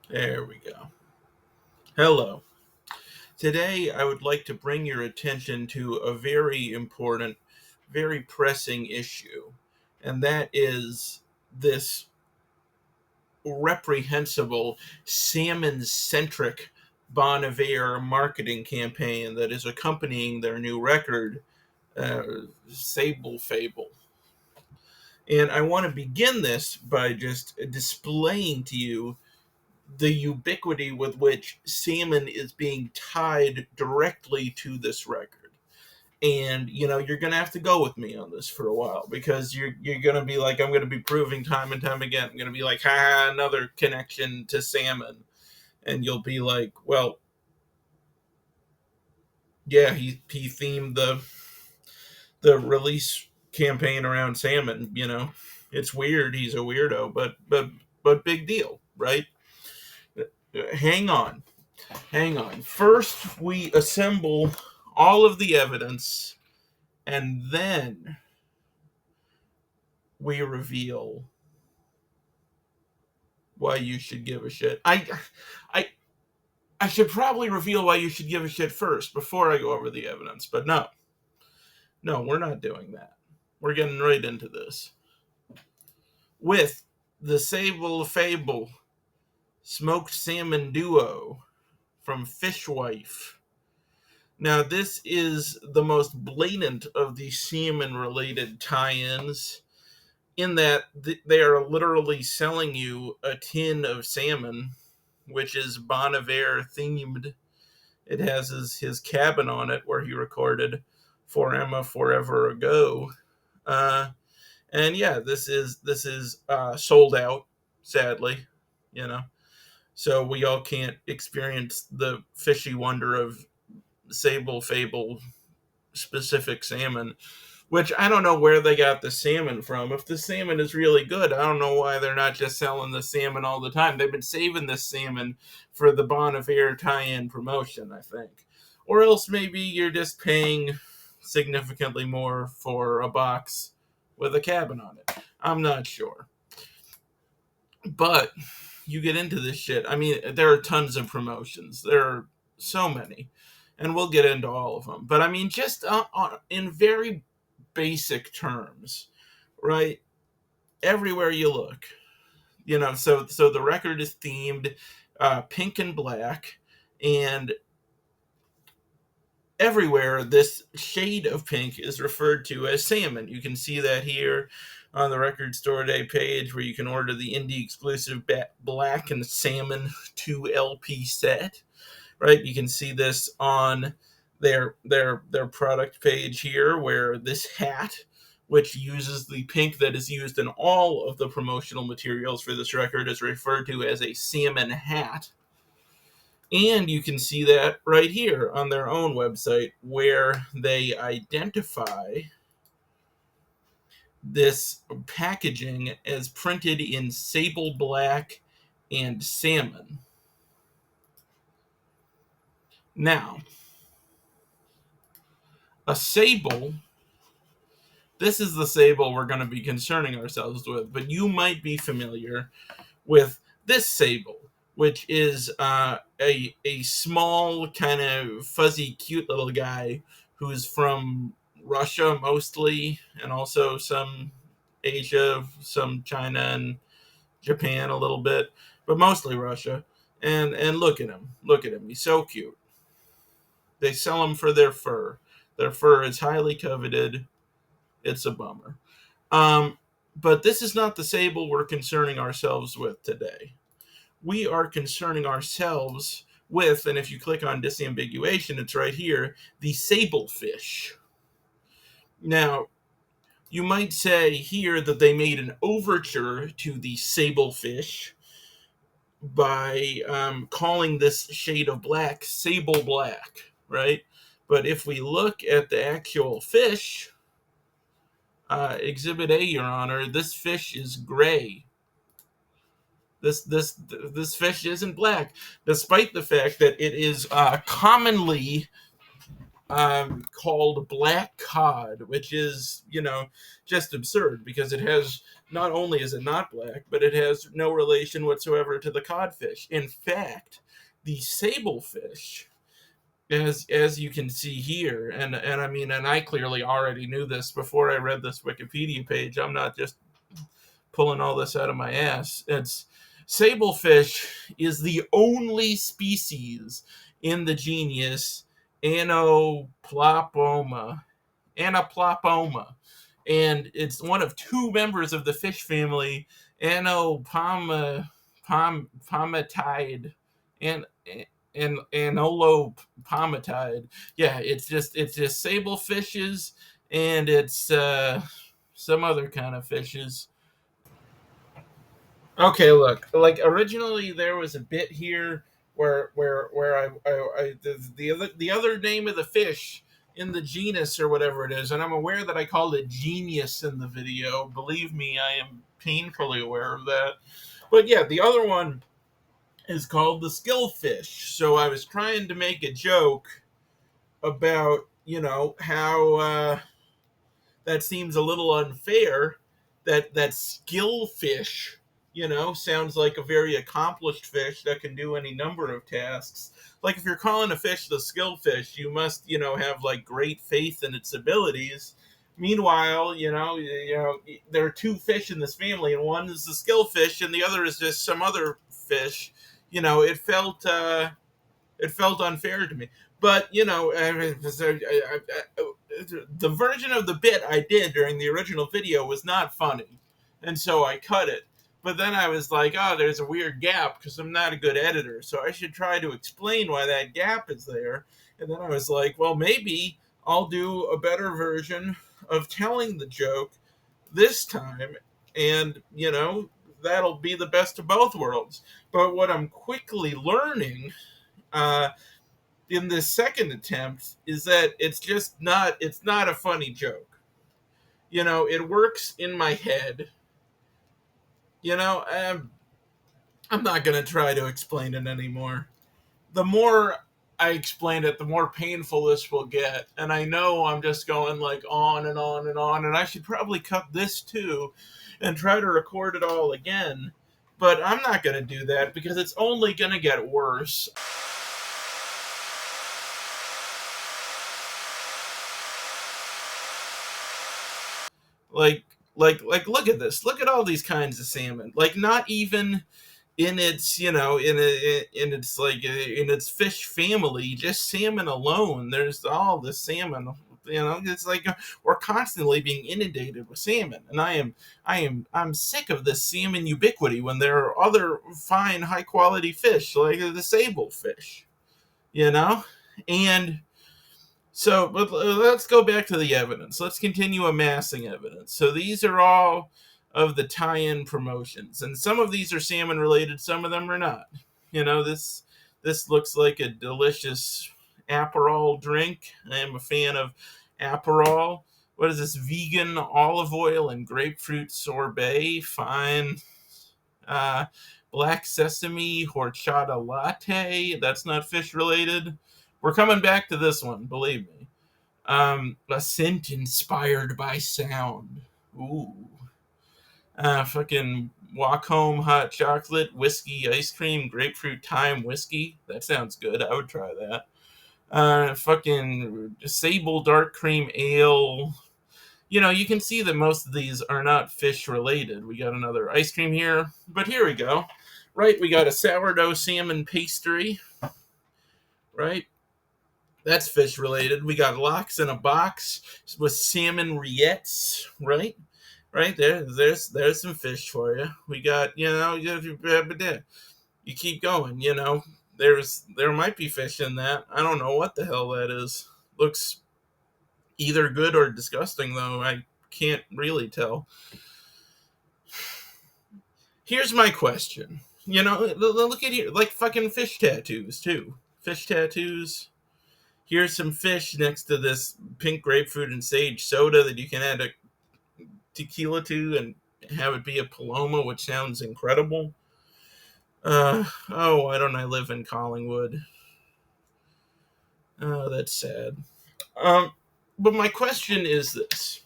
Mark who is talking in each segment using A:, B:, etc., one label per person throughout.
A: There we go. Hello. Today, I would like to bring your attention to a very important, very pressing issue, and that is this reprehensible, salmon centric Bon Iver marketing campaign that is accompanying their new record, uh, Sable Fable. And I want to begin this by just displaying to you the ubiquity with which salmon is being tied directly to this record. And you're gonna have to go with me on this for a while because you're gonna be like, I'm gonna be proving time and time again. I'm gonna be like, ha, another connection to salmon, and you'll be like, well, yeah, he themed the release campaign around salmon. It's weird. He's a weirdo, but big deal, right? Hang on. Hang on. First, we assemble all of the evidence, and then we reveal why you should give a shit. I, I should probably reveal why you should give a shit first before I go over the evidence, but no, we're not doing that. We're getting right into this with the Sable Fable smoked salmon duo from Fishwife. Now, this is the most blatant of the salmon-related tie-ins in that they are literally selling you a tin of salmon, which is Bon Iver themed. It has his cabin on it where he recorded For Emma Forever Ago. And yeah, this is sold out, sadly, you know. So we all can't experience the fishy wonder of Sable Fable specific salmon, which I don't know where they got the salmon from. If the salmon is really good, I don't know why they're not just selling the salmon all the time. They've been saving this salmon for the Bon Iver tie-in promotion, I think. Or else maybe you're just paying significantly more for a box with a cabin on it. I'm not sure. But you get into this shit. I mean, there are tons of promotions. There are so many. And we'll get into all of them. But I mean, just in very basic terms, right? Everywhere you look, so the record is themed pink and black, and everywhere this shade of pink is referred to as salmon. You can see that here on the Record Store Day page, where you can order the indie exclusive black and salmon 2 LP set. Right, you can see this on their product page here, where this hat, which uses the pink that is used in all of the promotional materials for this record, is referred to as a salmon hat. And you can see that right here on their own website, where they identify this packaging as printed in sable black and salmon. Now, a sable, this is the sable we're going to be concerning ourselves with, but you might be familiar with this sable, which is a small, kind of fuzzy, cute little guy who's from Russia mostly, and also some Asia, some China and Japan a little bit, but mostly Russia. And look at him, he's so cute. They sell him for their fur. Their fur is highly coveted. It's a bummer. But this is not the sable we're concerning ourselves with today. We are concerning ourselves with, and if you click on disambiguation, it's right here, the sablefish. Now, you might say here that they made an overture to the sablefish by calling this shade of black sable black, right? But if we look at the actual fish, Exhibit A, Your Honor, this fish is gray. This fish isn't black, despite the fact that it is commonly called black cod, which is, just absurd because it has, not only is it not black, but it has no relation whatsoever to the codfish. In fact, the sablefish, as you can see here, and I mean, and I clearly already knew this before I read this Wikipedia page. I'm not just pulling all this out of my ass. It's sablefish is the only species in the genus Anoplopoma. Anaplopoma. And it's one of two members of the fish family, Anopomatide and Anolopomatide. Yeah, it's just sable fishes, and it's some other kind of fishes. Okay, look, like originally there was a bit here where the other name of the fish in the genus or whatever it is, and I'm aware that I called it genius in the video. Believe me, I am painfully aware of that. But yeah, the other one is called the skillfish. So I was trying to make a joke about, how that seems a little unfair. That skillfish, sounds like a very accomplished fish that can do any number of tasks. Like if you're calling a fish the skillfish, you must, have like great faith in its abilities. Meanwhile, there are two fish in this family, and one is the skillfish, and the other is just some other fish. It felt unfair to me. But the version of the bit I did during the original video was not funny, and so I cut it. But then I was like, oh, there's a weird gap because I'm not a good editor, so I should try to explain why that gap is there. And then I was like, well, maybe I'll do a better version of telling the joke this time, and that'll be the best of both worlds. But what I'm quickly learning uh, in this second attempt is that it's not a funny joke. It works in my head. I'm not going to try to explain it anymore. The more I explain it, the more painful this will get. And I know I'm just going like on and on and on, and I should probably cut this too and try to record it all again. But I'm not going to do that because it's only going to get worse. Like look at this. Look at all these kinds of salmon. Like not even in its in its like in its fish family, just salmon alone. There's all the salmon. It's like we're constantly being inundated with salmon, and I'm sick of this salmon ubiquity when there are other fine high quality fish like the sable fish. You know, and so, but let's go back to the evidence. Let's continue amassing evidence. So these are all of the tie-in promotions, and some of these are salmon related, some of them are not. This looks like a delicious Aperol drink. I am a fan of Aperol. What is this? Vegan olive oil and grapefruit sorbet. Fine. Uh, Black sesame horchata latte. That's not fish related. We're coming back to this one, believe me. A scent inspired by sound. Ooh. Fucking walk home hot chocolate, whiskey, ice cream, grapefruit thyme whiskey. That sounds good. I would try that. Fucking sable dark cream ale. You can see that most of these are not fish related. We got another ice cream here, but here we go. Right, we got a sourdough salmon pastry. Right, that's fish related. We got lox in a box with salmon rillettes. Right there's some fish for you. We got you keep going. There might be fish in that. I don't know what the hell that is. Looks either good or disgusting though. I can't really tell. Here's my question. Look at here, like fucking fish tattoos too. Fish tattoos. Here's some fish next to this pink grapefruit and sage soda that you can add a tequila to and have it be a Paloma, which sounds incredible. Why don't I live in Collingwood? Oh, that's sad. Um, but my question is this,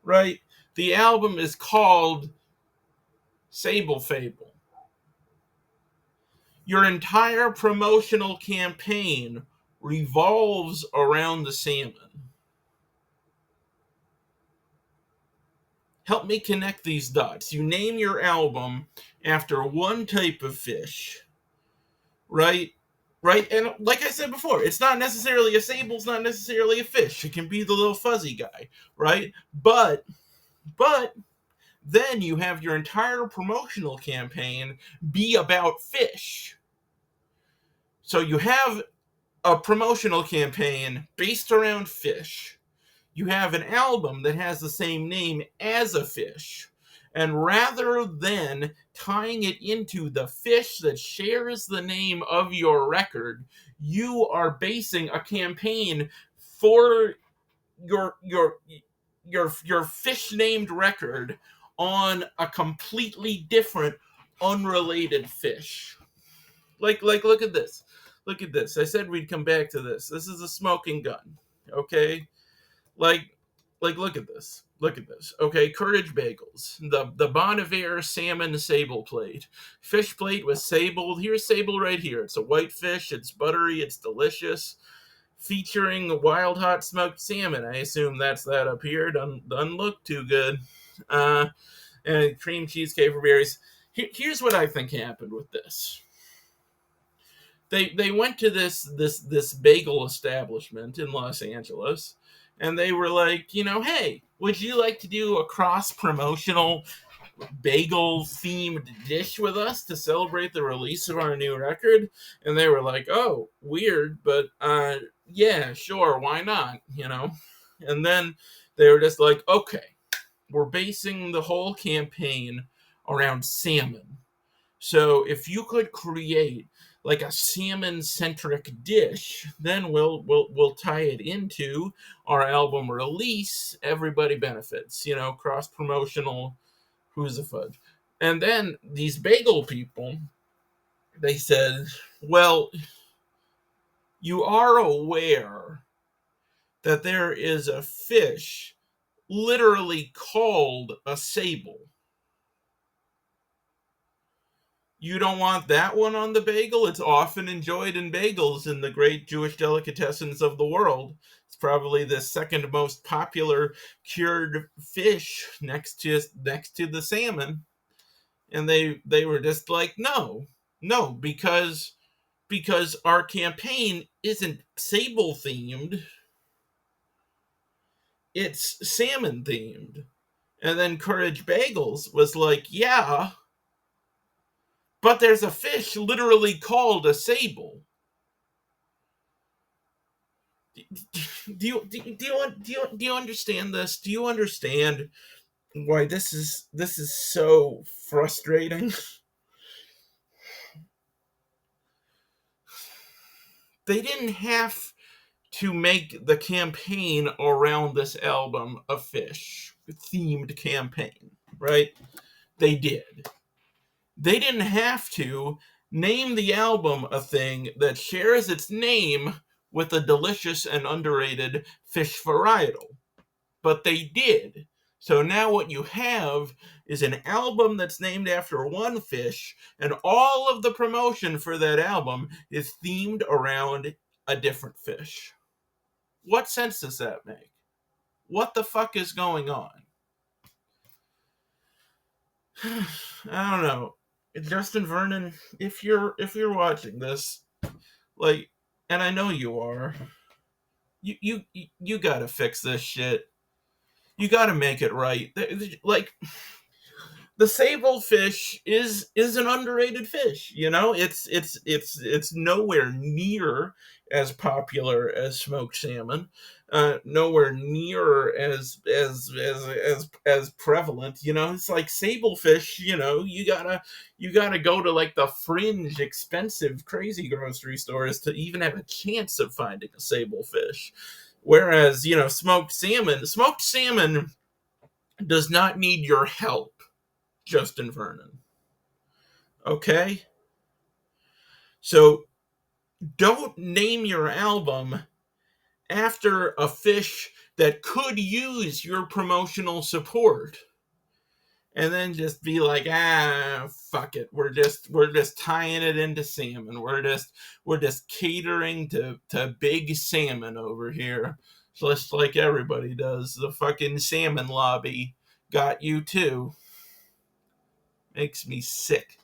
A: right? The album is called Sable Fable. Your entire promotional campaign revolves around the salmon. Help me connect these dots. You name your album after one type of fish, right? Right? And like I said before, it's not necessarily a sable, it's not necessarily a fish. It can be the little fuzzy guy, right? But then you have your entire promotional campaign be about fish. So you have a promotional campaign based around fish. You have an album that has the same name as a fish. And rather than tying it into the fish that shares the name of your record, you are basing a campaign for your fish named record on a completely different unrelated fish. Like look at this. Look at this. I said we'd come back to this. This is a smoking gun. Okay? Like look at this. Look at this. Okay, Courage Bagels. The Bon Iver salmon sable plate. Fish plate with sable. Here's sable right here. It's a white fish. It's buttery. It's delicious. Featuring wild hot smoked salmon. I assume that's that up here. Doesn't look too good. Uh, and cream cheese caper berries. Here's what I think happened with this. They went to this bagel establishment in Los Angeles, and they were like, hey, would you like to do a cross promotional bagel themed dish with us to celebrate the release of our new record? And they were like, oh, weird, but yeah, sure, why not? And then they were just like, okay, we're basing the whole campaign around salmon. So if you could create like a salmon centric dish, then we'll tie it into our album release. Everybody benefits, cross promotional. Who's a fudge? And then these bagel people, they said, well, you are aware that there is a fish literally called a sable. You don't want that one on the bagel? It's often enjoyed in bagels in the great Jewish delicatessens of the world. It's probably the second most popular cured fish next to the salmon. And they were just like, no, because our campaign isn't sable themed, it's salmon themed. And then Courage Bagels was like, yeah, but there's a fish literally called a sable. Do you understand this? Do you understand why this is so frustrating? They didn't have to make the campaign around this album a fish themed campaign, right? They did. They didn't have to name the album a thing that shares its name with a delicious and underrated fish varietal, but they did. So now what you have is an album that's named after one fish, and all of the promotion for that album is themed around a different fish. What sense does that make? What the fuck is going on? I don't know. Justin Vernon, if you're watching this, like, and I know you are, you gotta fix this shit. You gotta make it right. Like, the sable fish is an underrated fish. It's nowhere near as popular as smoked salmon, nowhere near as prevalent. It's like sable fish. You gotta go to like the fringe, expensive, crazy grocery stores to even have a chance of finding a sable fish. Whereas smoked salmon does not need your help, Justin Vernon. Okay? So don't name your album after a fish that could use your promotional support, and then just be like, fuck it, we're just tying it into salmon, we're just catering to big salmon over here, just like everybody does. The fucking salmon lobby got you too. Makes me sick.